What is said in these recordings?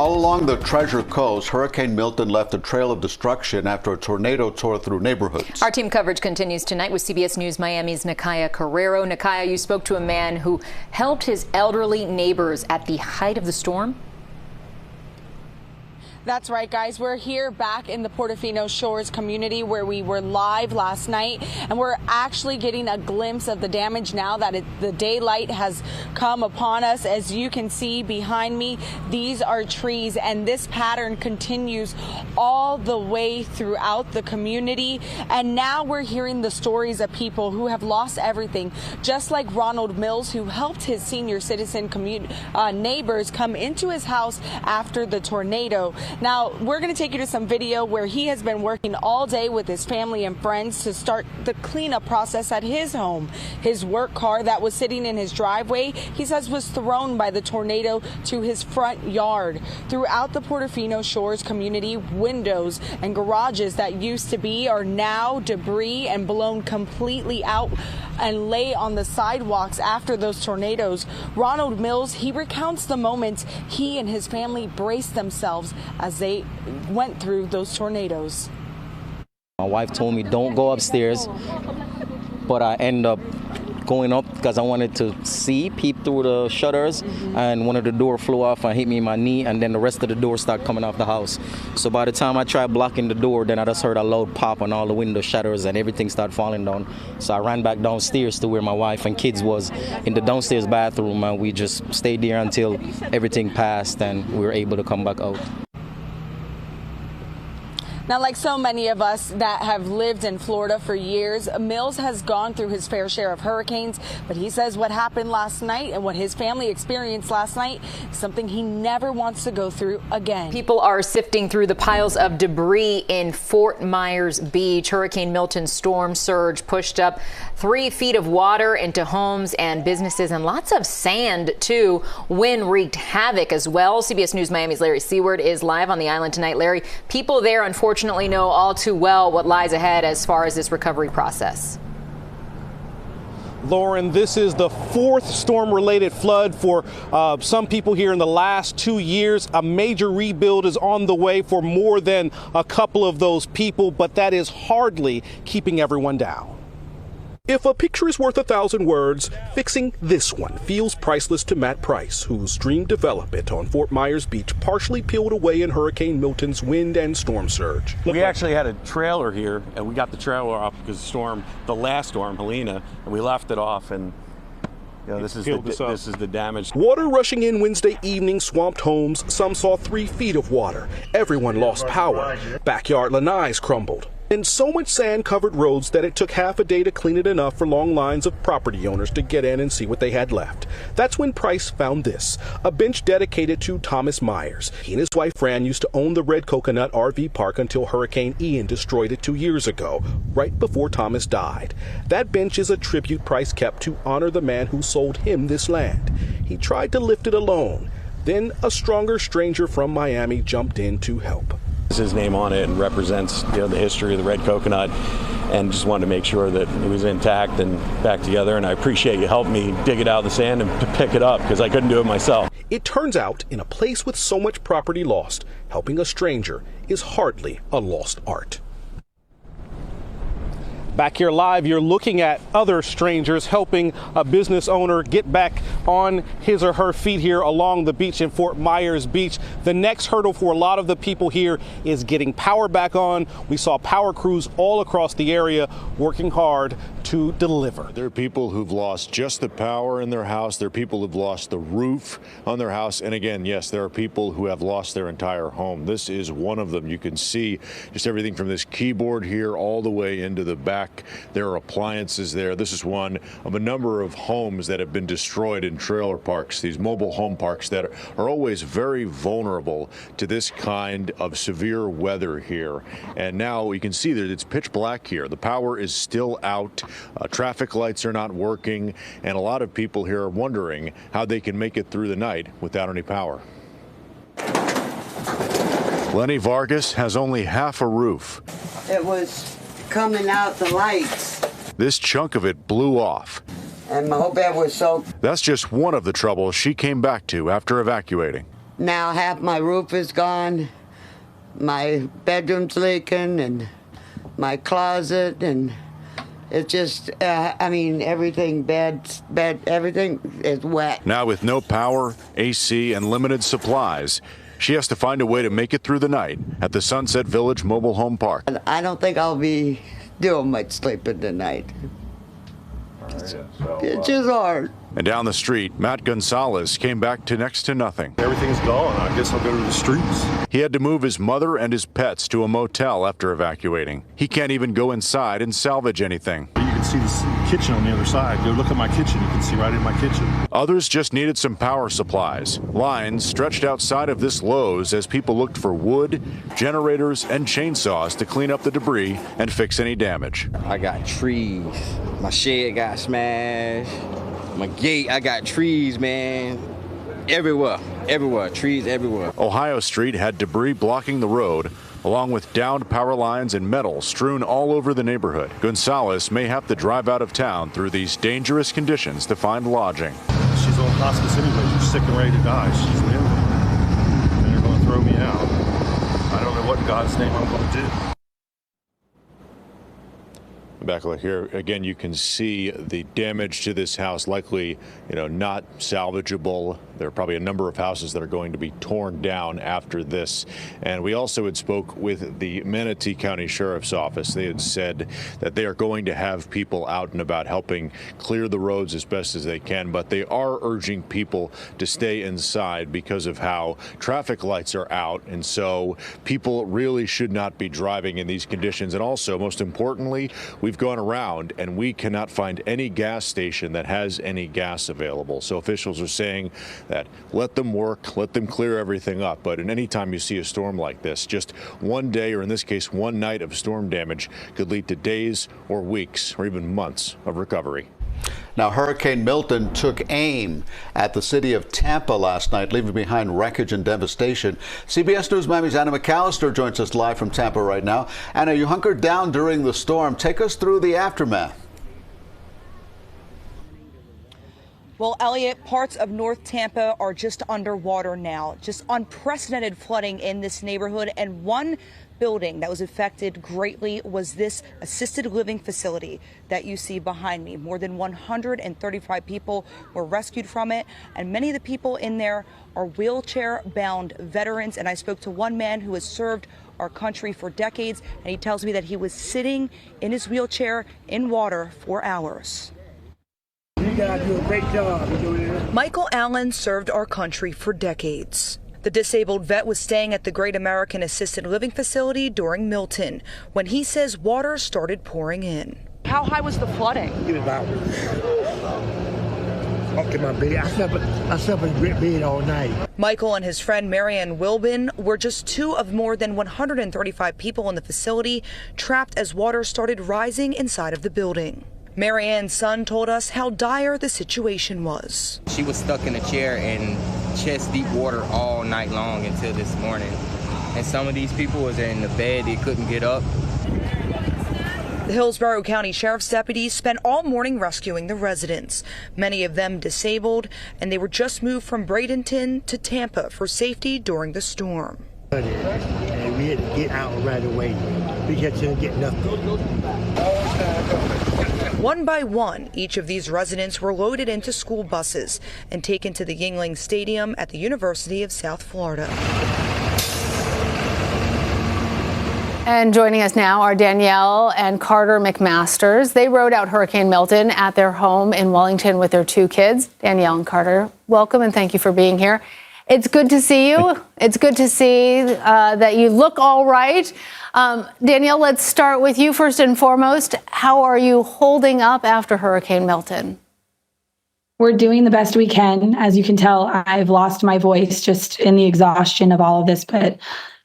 All along the Treasure Coast, Hurricane Milton left a trail of destruction after a tornado tore through neighborhoods. Our team coverage continues tonight with CBS News Miami's Nakaya Carrero. Nakaya, you spoke to a man who helped his elderly neighbors at the height of the storm. That's right, guys. We're here back in the Portofino Shores community where we were live last night, and we're actually getting a glimpse of the damage now that the daylight has come upon us. As you can see behind me, these are trees, and this pattern continues all the way throughout the community. And now we're hearing the stories of people who have lost everything, just like Ronald Mills, who helped his senior citizen neighbors come into his house after the tornado. Now, we're going to take you to some video where he has been working all day with his family and friends to start the cleanup process at his home. His work car that was sitting in his driveway, he says, was thrown by the tornado to his front yard. Throughout the Portofino Shores community, windows and garages that used to be are now debris and blown completely out and lay on the sidewalks after those tornadoes. Ronald Mills, he recounts the moments he and his family braced themselves as they went through those tornadoes. My wife told me don't go upstairs, but I ended up going up because I wanted to peep through the shutters, and one of the door flew off and hit me in my knee, and then the rest of the door started coming off the house. So by the time I tried blocking the door, then I just heard a loud pop on all the window shutters and everything started falling down. So I ran back downstairs to where my wife and kids was in the downstairs bathroom, and we just stayed there until everything passed and we were able to come back out. Now, like so many of us that have lived in Florida for years, Mills has gone through his fair share of hurricanes, but he says what happened last night and what his family experienced last night is something he never wants to go through again. People are sifting through the piles of debris in Fort Myers Beach. Hurricane Milton's storm surge pushed up 3 feet of water into homes and businesses, and lots of sand, too. Wind wreaked havoc as well. CBS News Miami's Larry Seward is live on the island tonight. Larry, people there unfortunately know all too well what lies ahead as far as this recovery process. Lauren, this is the 4th storm-related flood for some people here in the last 2 years. A major rebuild is on the way for more than a couple of those people, but that is hardly keeping everyone down. If a picture is worth 1,000 words, fixing this one feels priceless to Matt Price, whose dream development on Fort Myers Beach partially peeled away in Hurricane Milton's wind and storm surge. We actually had a trailer here, and we got the trailer off because the last storm, Helena, and we left it off, and this is the damage. Water rushing in Wednesday evening swamped homes. Some saw 3 feet of water. Everyone lost power. Backyard lanais crumbled. And so much sand covered roads that it took half a day to clean it enough for long lines of property owners to get in and see what they had left. That's when Price found this, a bench dedicated to Thomas Myers. He and his wife Fran used to own the Red Coconut RV park until Hurricane Ian destroyed it 2 years ago, right before Thomas died. That bench is a tribute Price kept to honor the man who sold him this land. He tried to lift it alone. Then a stronger stranger from Miami jumped in to help. His name on it and represents the history of the Red Coconut, and just wanted to make sure that it was intact and back together. And I appreciate you helping me dig it out of the sand and to pick it up because I couldn't do it myself. It turns out, in a place with so much property lost, helping a stranger is hardly a lost art. Back here live, you're looking at other strangers helping a business owner get back on his or her feet here along the beach in Fort Myers Beach. The next hurdle for a lot of the people here is getting power back on. We saw power crews all across the area working hard to deliver. There are people who've lost just the power in their house. There are people who've lost the roof on their house. And again, yes, there are people who have lost their entire home. This is one of them. You can see just everything from this keyboard here all the way into the back. There are appliances there. This is one of a number of homes that have been destroyed in trailer parks, these mobile home parks that are always very vulnerable to this kind of severe weather here. And now you can see that it's pitch black here. The power is still out. Traffic lights are not working. And a lot of people here are wondering how they can make it through the night without any power. Lenny Vargas has only half a roof. It was coming out the lights. This chunk of it blew off. And my whole bed was soaked. That's just one of the troubles she came back to after evacuating. Now half my roof is gone. My bedroom's leaking and my closet, and it's just, everything, bed, everything is wet. Now with no power, AC, and limited supplies, she has to find a way to make it through the night at the Sunset Village Mobile Home Park. I don't think I'll be doing much sleeping tonight. It's just hard. And down the street, Matt Gonzalez came back to next to nothing. Everything's gone. I guess I'll go to the streets. He had to move his mother and his pets to a motel after evacuating. He can't even go inside and salvage anything. You can see the kitchen on the other side. Go look at my kitchen. You can see right in my kitchen. Others just needed some power supplies. Lines stretched outside of this Lowe's as people looked for wood, generators, and chainsaws to clean up the debris and fix any damage. I got trees. My shed got smashed. My gate, I got trees, man. Everywhere, trees everywhere. Ohio Street had debris blocking the road, along with downed power lines and metal strewn all over the neighborhood. Gonzalez may have to drive out of town through these dangerous conditions to find lodging. She's on hospice anyway. She's sick and ready to die. She's an invalid. And they're going to throw me out. I don't know what in God's name I'm going to do. Back here again, you can see the damage to this house, likely, not salvageable. There are probably a number of houses that are going to be torn down after this. And we also had spoke with the Manatee County Sheriff's Office. They had said that they are going to have people out and about helping clear the roads as best as they can, but they are urging people to stay inside because of how traffic lights are out. And so people really should not be driving in these conditions. And also, most importantly, we've gone around and we cannot find any gas station that has any gas available. So officials are saying that let them work, let them clear everything up. But any time you see a storm like this, just one day, or in this case, one night of storm damage could lead to days or weeks or even months of recovery. Now, Hurricane Milton took aim at the city of Tampa last night, leaving behind wreckage and devastation. CBS News Miami's Anna McAllister joins us live from Tampa right now. Anna, you hunkered down during the storm. Take us through the aftermath. Well, Elliot, parts of North Tampa are just underwater now. Just unprecedented flooding in this neighborhood. And one building that was affected greatly was this assisted living facility that you see behind me. More than 135 people were rescued from it, and many of the people in there are wheelchair-bound veterans. And I spoke to one man who has served our country for decades, and he tells me that he was sitting in his wheelchair in water for hours. You guys do a great job. Michael Allen served our country for decades. The disabled vet was staying at the Great American Assisted Living Facility during Milton when he says water started pouring in. How high was the flooding? It was about up to my bed. I slept in a great bed all night. Michael and his friend Marianne Wilbin were just two of more than 135 people in the facility trapped as water started rising inside of the building. Marianne's son told us how dire the situation was. She was stuck in a chair in chest deep water all night long until this morning. And some of these people was in the bed, they couldn't get up. The Hillsborough County Sheriff's deputies spent all morning rescuing the residents, many of them disabled, and they were just moved from Bradenton to Tampa for safety during the storm. And we had to get out right away. We just didn't get nothing. One by one, each of these residents were loaded into school buses and taken to the Yuengling Stadium at the University of South Florida. And joining us now are Danielle and Carter McMasters. They rode out Hurricane Milton at their home in Wellington with their two kids. Danielle and Carter, welcome and thank you for being here. It's good to see you. It's good to see that you look all right. Danielle, let's start with you first and foremost. How are you holding up after Hurricane Milton? We're doing the best we can. As you can tell, I've lost my voice just in the exhaustion of all of this, but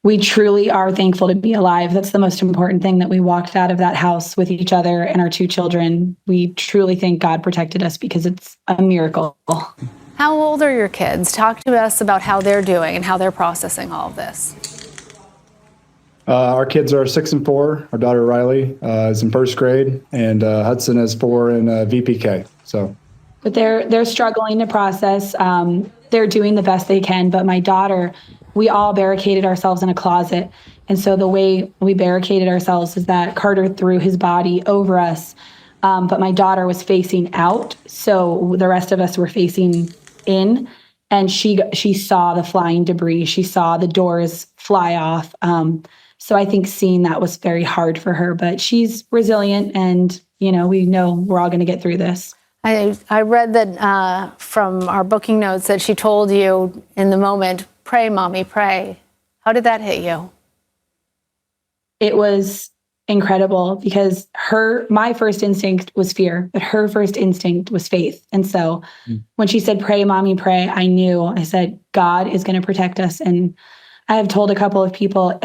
we truly are thankful to be alive. That's the most important thing, that we walked out of that house with each other and our two children. We truly think God protected us because it's a miracle. How old are your kids? Talk to us about how they're doing and how they're processing all of this. Our kids are 6 and 4. Our daughter Riley is in first grade, and Hudson is 4 in VPK. But they're struggling to process. they're doing the best they can. But my daughter, we all barricaded ourselves in a closet. And so the way we barricaded ourselves is that Carter threw his body over us. But my daughter was facing out. So the rest of us were facing in. And she saw the flying debris. She saw the doors fly off. So I think seeing that was very hard for her. But she's resilient, and we know we're all going to get through this. I read that from our booking notes that she told you in the moment, "Pray, Mommy, pray." How did that hit you? It was incredible because my first instinct was fear, but her first instinct was faith. And so when she said, "Pray, Mommy, pray," I said, God is going to protect us. And I have told a couple of people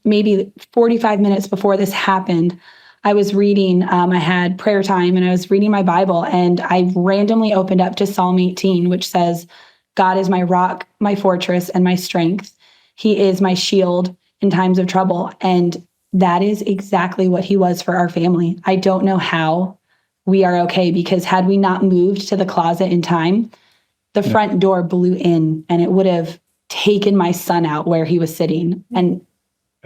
maybe 45 minutes before this happened, I was reading, I had prayer time and I was reading my Bible, and I randomly opened up to Psalm 18, which says, "God is my rock, my fortress, and my strength. He is my shield in times of trouble." And that is exactly what he was for our family. I don't know how we are okay, because had we not moved to the closet in time, the front door blew in and it would have taken my son out where he was sitting, and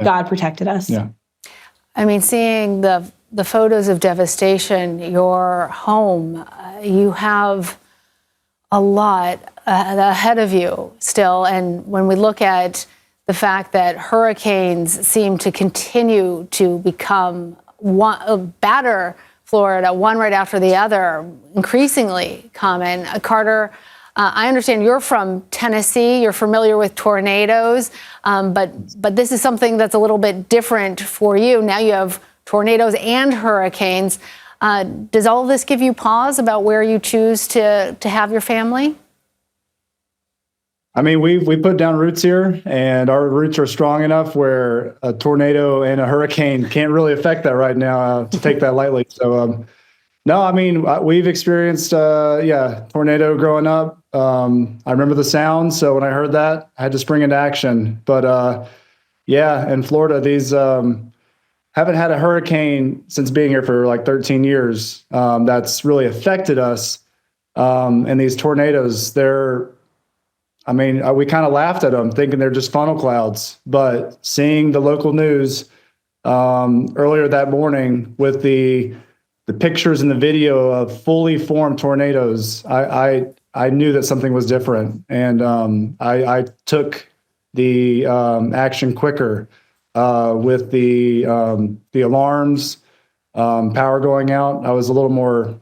God protected us. Yeah. I mean, seeing the photos of devastation, your home, you have a lot ahead of you still. And when we look at the fact that hurricanes seem to continue to become batter Florida, one right after the other, increasingly common. Carter, I understand you're from Tennessee. You're familiar with tornadoes, but this is something that's a little bit different for you. Now you have tornadoes and hurricanes. Does all of this give you pause about where you choose to have your family? I mean, we put down roots here, and our roots are strong enough where a tornado and a hurricane can't really affect that right now, to take that lightly. So, no, I mean, we've experienced, tornado growing up. I remember the sound. So when I heard that, I had to spring into action. But in Florida, these haven't had a hurricane since being here for like 13 years. That's really affected us. And these tornadoes, we kind of laughed at them, thinking they're just funnel clouds. But seeing the local news earlier that morning with the pictures and the video of fully formed tornadoes, I knew that something was different. And I took the action quicker with the alarms, power going out. I was a little more,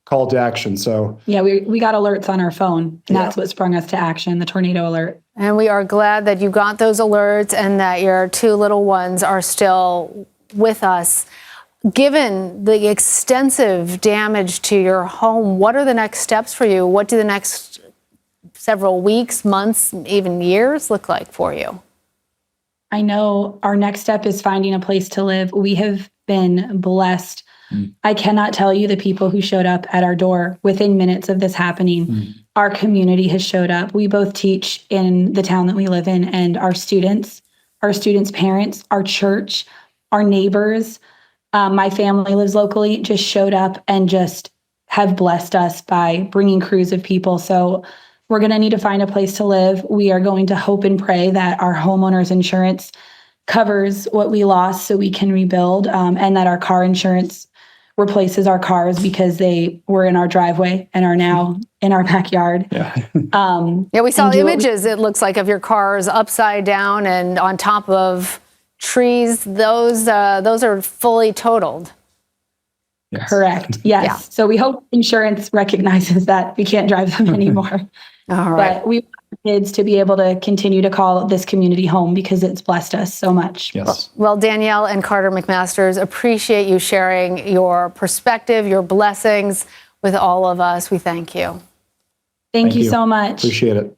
call to action. So we got alerts on our phone, and that's what sprung us to action, the tornado alert. And we are glad that you got those alerts and that your two little ones are still with us. Given the extensive damage to your home, what are the next steps for you? What do the next several weeks, months, even years look like for you? I know our next step is finding a place to live. We have been blessed. I cannot tell you the people who showed up at our door within minutes of this happening. Our community has showed up. We both teach in the town that we live in, and our students' parents, our church, our neighbors, my family lives locally, just showed up and just have blessed us by bringing crews of people. So we're going to need to find a place to live. We are going to hope and pray that our homeowner's insurance covers what we lost so we can rebuild, and that our car insurance replaces our cars because they were in our driveway and are now in our backyard. We saw images, it looks like, of your cars upside down and on top of trees. Those are fully totaled. Correct. Yes. Yeah. So we hope insurance recognizes that we can't drive them anymore. All right. But we want kids to be able to continue to call this community home because it's blessed us so much. Yes. Well, Danielle and Carter McMasters, appreciate you sharing your perspective, your blessings with all of us. We thank you. Thank you so much. Appreciate it.